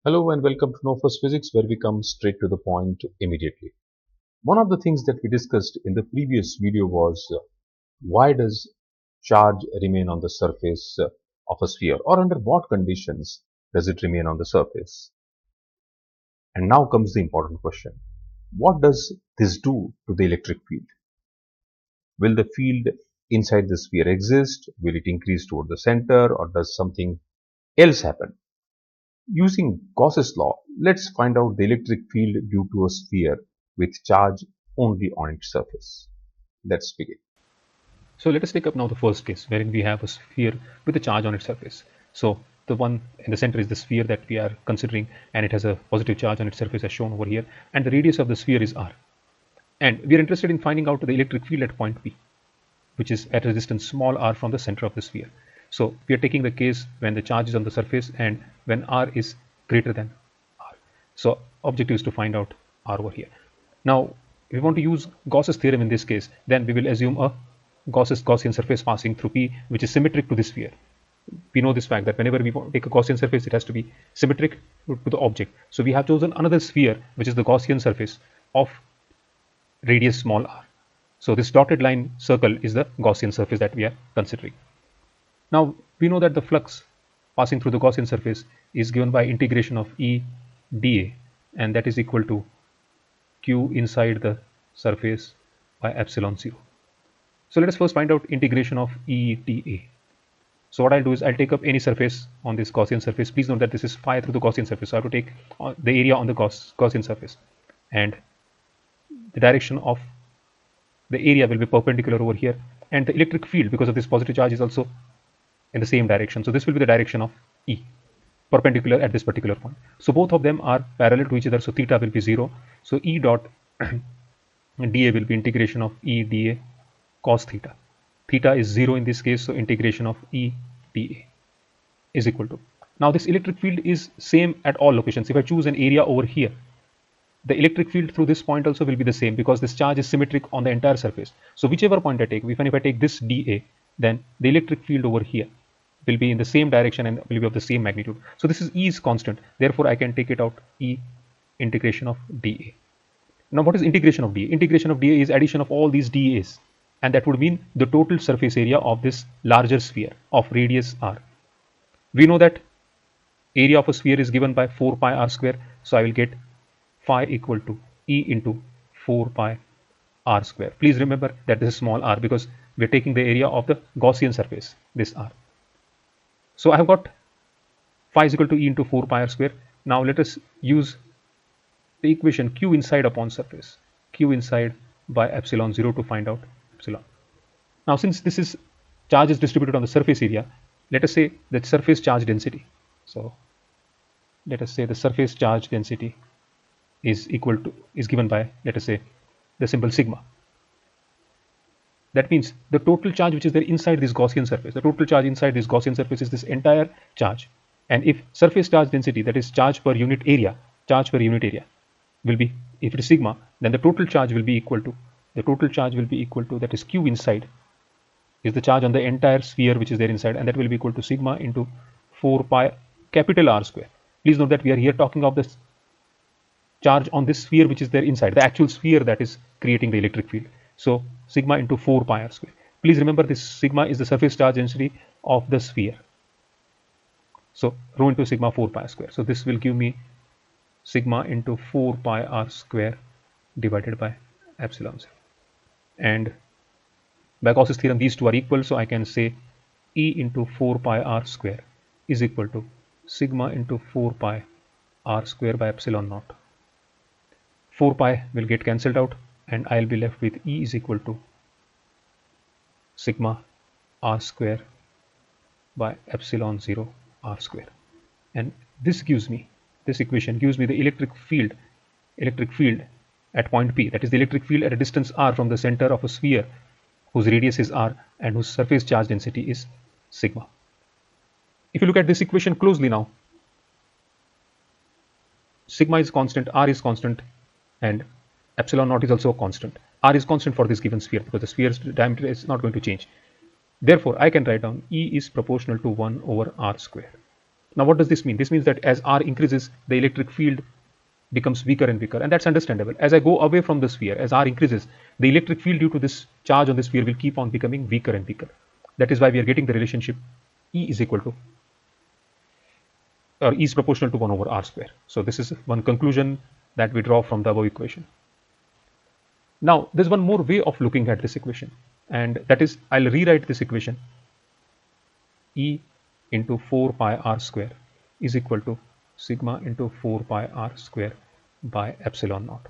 Hello and welcome to Know First Physics, where we come straight to the point immediately. One of the things that we discussed in the previous video was why does charge remain on the surface of a sphere, or under what conditions does it remain on the surface? And now comes the important question. What does this do to the electric field? Will the field inside the sphere exist? Will it increase toward the center, or does something else happen? Using Gauss's law, let's find out the electric field due to a sphere with charge only on its surface. Let's begin. So let us take up now the first case wherein we have a sphere with a charge on its surface. So the one in the center is the sphere that we are considering, and it has a positive charge on its surface as shown over here, and the radius of the sphere is r. And we are interested in finding out the electric field at point P, which is at a distance small r from the center of the sphere. So we are taking the case when the charge is on the surface and when r is greater than r. So objective is to find out r over here. Now if we want to use Gauss's theorem in this case, then we will assume a Gaussian surface passing through P, which is symmetric to the sphere. We know this fact that whenever we take a Gaussian surface, it has to be symmetric to the object. So we have chosen another sphere, which is the Gaussian surface of radius small r. So this dotted line circle is the Gaussian surface that we are considering. Now we know that the flux passing through the Gaussian surface is given by integration of E dA, and that is equal to Q inside the surface by epsilon 0. So let us first find out integration of E dA. So what I'll do is I'll take up any surface on this Gaussian surface. Please note that this is phi through the Gaussian surface. So I have to take the area on the Gaussian surface, and the direction of the area will be perpendicular over here, and the electric field, because of this positive charge, is also in the same direction. So this will be the direction of E, perpendicular at this particular point. So both of them are parallel to each other, so theta will be 0. So E dot dA will be integration of E dA cos theta. Theta is 0 in this case, so integration of E dA is equal to. Now this electric field is same at all locations. If I choose an area over here, the electric field through this point also will be the same, because this charge is symmetric on the entire surface. So whichever point I take, even if I take this dA, then the electric field over here will be in the same direction and will be of the same magnitude. So this is E is constant, therefore I can take it out E integration of dA. Now what is integration of dA? Integration of dA is addition of all these dAs, and that would mean the total surface area of this larger sphere of radius r. We know that area of a sphere is given by 4 pi r square, so I will get phi equal to E into 4 pi r square. Please remember that this is small r because we are taking the area of the Gaussian surface, this r. So I have got phi is equal to E into 4 pi r square. Now let us use the equation Q inside upon surface, Q inside by epsilon 0 to find out epsilon. Now since this is charge is distributed on the surface area, let us say that surface charge density. So let us say the surface charge density is given by, let us say, the symbol sigma. That means the total charge which is there inside this Gaussian surface, the total charge inside this Gaussian surface is this entire charge. And if surface charge density, that is charge per unit area will be, if it is sigma, then the total charge will be equal to, that is Q inside is the charge on the entire sphere which is there inside, and that will be equal to sigma into 4 pi capital R square. Please note that we are here talking of this charge on this sphere which is there inside, the actual sphere that is creating the electric field. So sigma into 4 pi r square. Please remember this sigma is the surface charge density of the sphere. So rho into sigma 4 pi r square. So this will give me sigma into 4 pi r square divided by epsilon 0. And by Gauss's theorem, these two are equal, so I can say E into 4 pi r square is equal to sigma into 4 pi r square by epsilon naught. 4 pi will get cancelled out, and I'll be left with E is equal to sigma r square by epsilon 0 r square. And this equation gives me the electric field at point P, that is the electric field at a distance r from the center of a sphere whose radius is r and whose surface charge density is sigma. If you look at this equation closely now, sigma is constant, r is constant, and epsilon naught is also a constant. R is constant for this given sphere because the sphere's diameter is not going to change. Therefore, I can write down E is proportional to 1 over r square. Now what does this mean? This means that as r increases, the electric field becomes weaker and weaker, and that's understandable. As I go away from the sphere, as r increases, the electric field due to this charge on the sphere will keep on becoming weaker and weaker. That is why we are getting the relationship E is equal to, or E is proportional to 1 over r square. So this is one conclusion that we draw from the above equation. Now there's one more way of looking at this equation, and that is I'll rewrite this equation. E into 4 pi r square is equal to sigma into 4 pi r square by epsilon naught.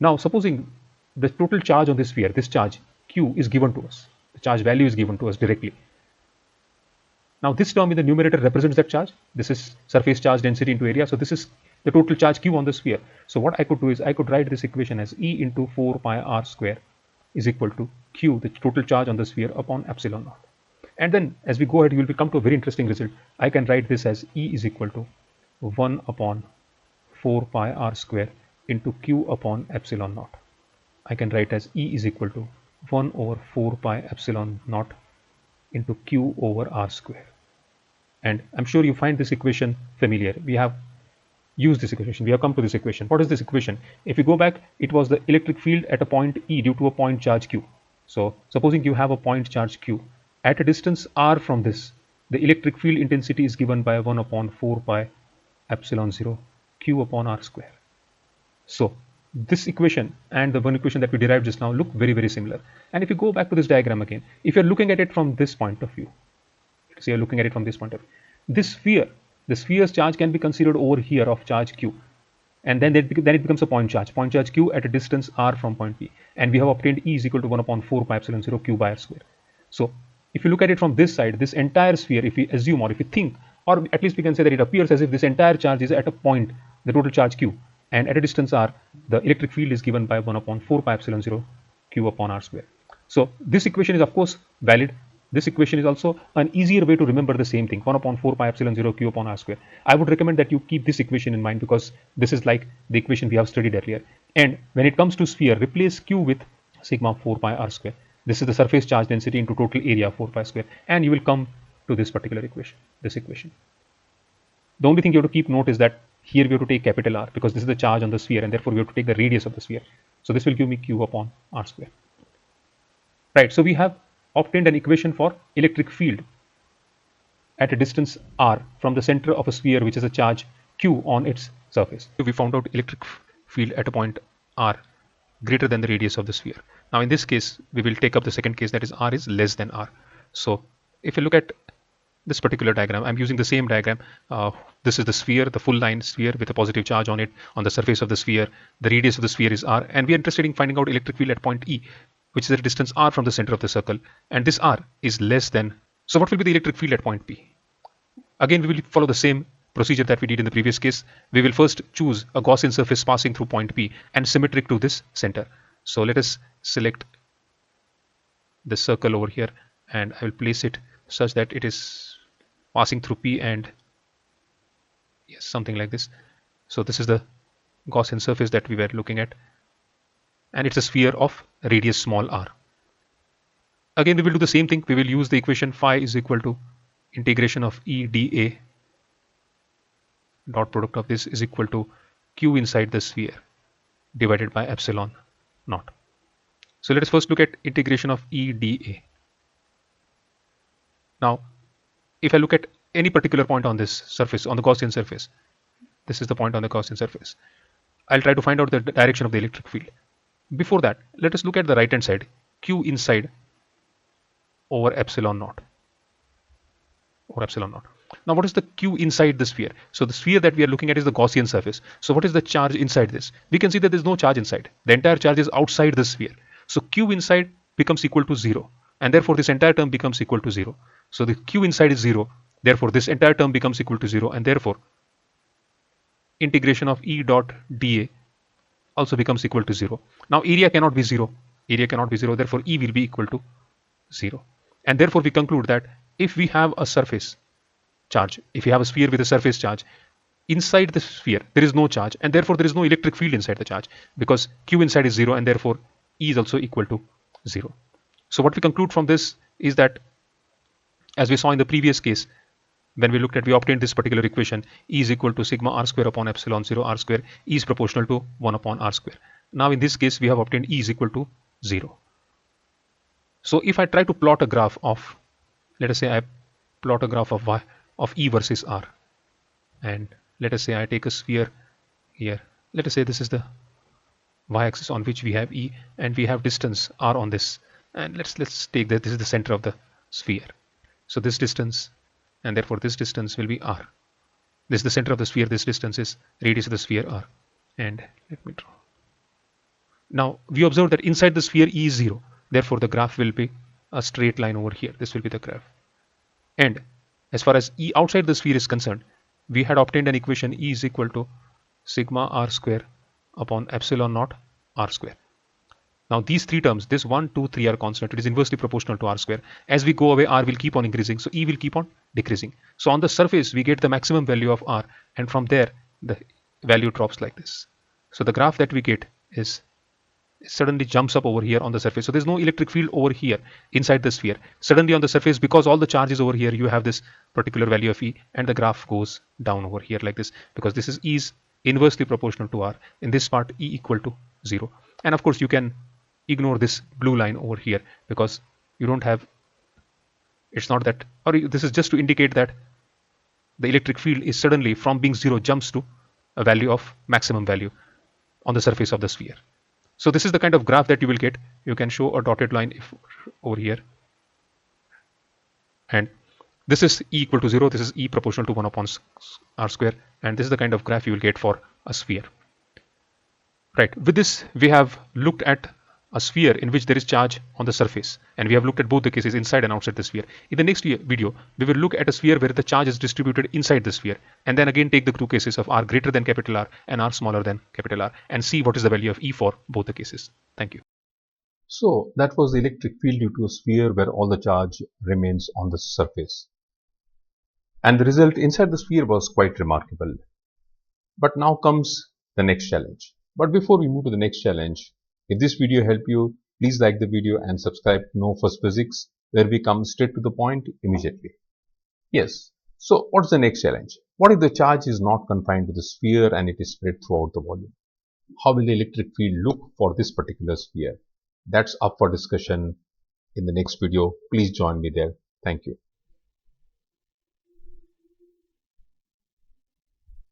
Now supposing the total charge on this sphere, this charge q, is given to us, the charge value is given to us directly. Now this term in the numerator represents that charge. This is surface charge density into area, so this is the total charge q on the sphere. So what I could do is I could write this equation as E into 4 pi r square is equal to q, the total charge on the sphere, upon epsilon naught. And then as we go ahead, you will come to a very interesting result. I can write this as E is equal to 1 upon 4 pi r square into q upon epsilon naught. I can write as E is equal to 1 over 4 pi epsilon naught into q over r square. And I'm sure you find this equation familiar. We have used this equation. We have come to this equation. What is this equation? If you go back, it was the electric field at a point E due to a point charge q. So supposing you have a point charge q at a distance r from this, the electric field intensity is given by 1 upon 4 pi epsilon 0 q upon r square. So this equation and the one equation that we derived just now look very, very similar. And if you go back to this diagram again, if you're looking at it from this point of view, so you're looking at it from this point of view, this sphere, the sphere's charge can be considered over here of charge q, and then it becomes a point charge q at a distance r from point P, and we have obtained E is equal to 1 upon 4 pi epsilon 0 q by r square. So if you look at it from this side, this entire sphere, if we assume, or if we think, or at least we can say that it appears as if this entire charge is at a point, the total charge q, and at a distance r, the electric field is given by 1 upon 4 pi epsilon 0 q upon r square. So this equation is of course valid. This equation is also an easier way to remember the same thing, 1 upon 4 pi epsilon 0 q upon r square. I would recommend that you keep this equation in mind, because this is like the equation we have studied earlier. And when it comes to sphere, replace q with sigma 4 pi r square. This is the surface charge density into total area 4 pi square, and you will come to this particular equation, this equation. The only thing you have to keep note is that here we have to take capital R, because this is the charge on the sphere, and therefore we have to take the radius of the sphere. So this will give me q upon r square. Right, so we have obtained an equation for electric field at a distance r from the center of a sphere which is a charge q on its surface. We found out electric field at a point r greater than the radius of the sphere. Now in this case, we will take up the second case, that is r is less than r. So if you look at this particular diagram, I'm using the same diagram. This is the sphere, the full line sphere with a positive charge on it on the surface of the sphere. The radius of the sphere is r, and we are interested in finding out electric field at point E, which is at a distance r from the center of the circle, and this r is less than. So what will be the electric field at point P? Again, we will follow the same procedure that we did in the previous case. We will first choose a Gaussian surface passing through point P and symmetric to this center. So let us select the circle over here, and I will place it such that it is passing through P, and yes, something like this. So this is the Gaussian surface that we were looking at, and it's a sphere of radius small r. Again, we will do the same thing. We will use the equation phi is equal to integration of E dA dot product of this is equal to q inside the sphere divided by epsilon naught. So let us first look at integration of E dA. Now if I look at any particular point on this surface, on the Gaussian surface, this is the point on the Gaussian surface, I'll try to find out the direction of the electric field. Before that, let us look at the right hand side, q inside over epsilon naught. Now what is the q inside the sphere? So the sphere that we are looking at is the Gaussian surface. So what is the charge inside this? We can see that there is no charge inside. The entire charge is outside the sphere. So q inside becomes equal to 0, and therefore this entire term becomes equal to 0. So the q inside is 0, therefore this entire term becomes equal to 0, and therefore integration of E dot dA also becomes equal to 0. Now area cannot be 0, therefore E will be equal to 0. And therefore we conclude that if we have a surface charge, if we have a sphere with a surface charge, inside the sphere there is no charge, and therefore there is no electric field inside the charge, because q inside is 0, and therefore E is also equal to 0. So what we conclude from this is that, as we saw in the previous case, when we looked at, we obtained this particular equation, E is equal to sigma r square upon epsilon 0 r square, E is proportional to 1 upon r square. Now in this case, we have obtained E is equal to 0. So if I try to plot a graph of, let us say I plot a graph of y of E versus r, and let us say I take a sphere here. Let us say this is the y-axis on which we have E, and we have distance r on this, and let's take that this is the center of the sphere. So this distance, and therefore this distance will be r. This is the center of the sphere, this distance is radius of the sphere r. And let me draw. Now we observe that inside the sphere E is 0, therefore the graph will be a straight line over here. This will be the graph. And as far as E outside the sphere is concerned, we had obtained an equation, E is equal to sigma r square upon epsilon naught r square. Now these three terms, this 1, 2, 3 are constant. It is inversely proportional to r square. As we go away, r will keep on increasing, so E will keep on decreasing. So on the surface, we get the maximum value of r, and from there, the value drops like this. So the graph that we get is suddenly jumps up over here on the surface. So there's no electric field over here inside the sphere. Suddenly on the surface, because all the charge is over here, you have this particular value of E, and the graph goes down over here like this, because this is E is inversely proportional to r. In this part, E equal to 0. And of course, you can ignore this blue line over here, because you don't have, it's not that, or this is just to indicate that the electric field is suddenly from being 0 jumps to a value of maximum value on the surface of the sphere. So this is the kind of graph that you will get. You can show a dotted line if over here, and this is E equal to 0, this is E proportional to 1 upon r square, and this is the kind of graph you will get for a sphere. Right, with this we have looked at a sphere in which there is charge on the surface, and we have looked at both the cases, inside and outside the sphere. In the next video, we will look at a sphere where the charge is distributed inside the sphere, and then again take the two cases of r greater than capital R and r smaller than capital R, and see what is the value of E for both the cases. Thank you. So that was the electric field due to a sphere where all the charge remains on the surface. And the result inside the sphere was quite remarkable. But now comes the next challenge. But before we move to the next challenge, if this video helped you, please like the video and subscribe to Know First Physics, where we come straight to the point immediately. Yes, so what's the next challenge? What if the charge is not confined to the sphere and it is spread throughout the volume? How will the electric field look for this particular sphere? That's up for discussion in the next video. Please join me there. Thank you.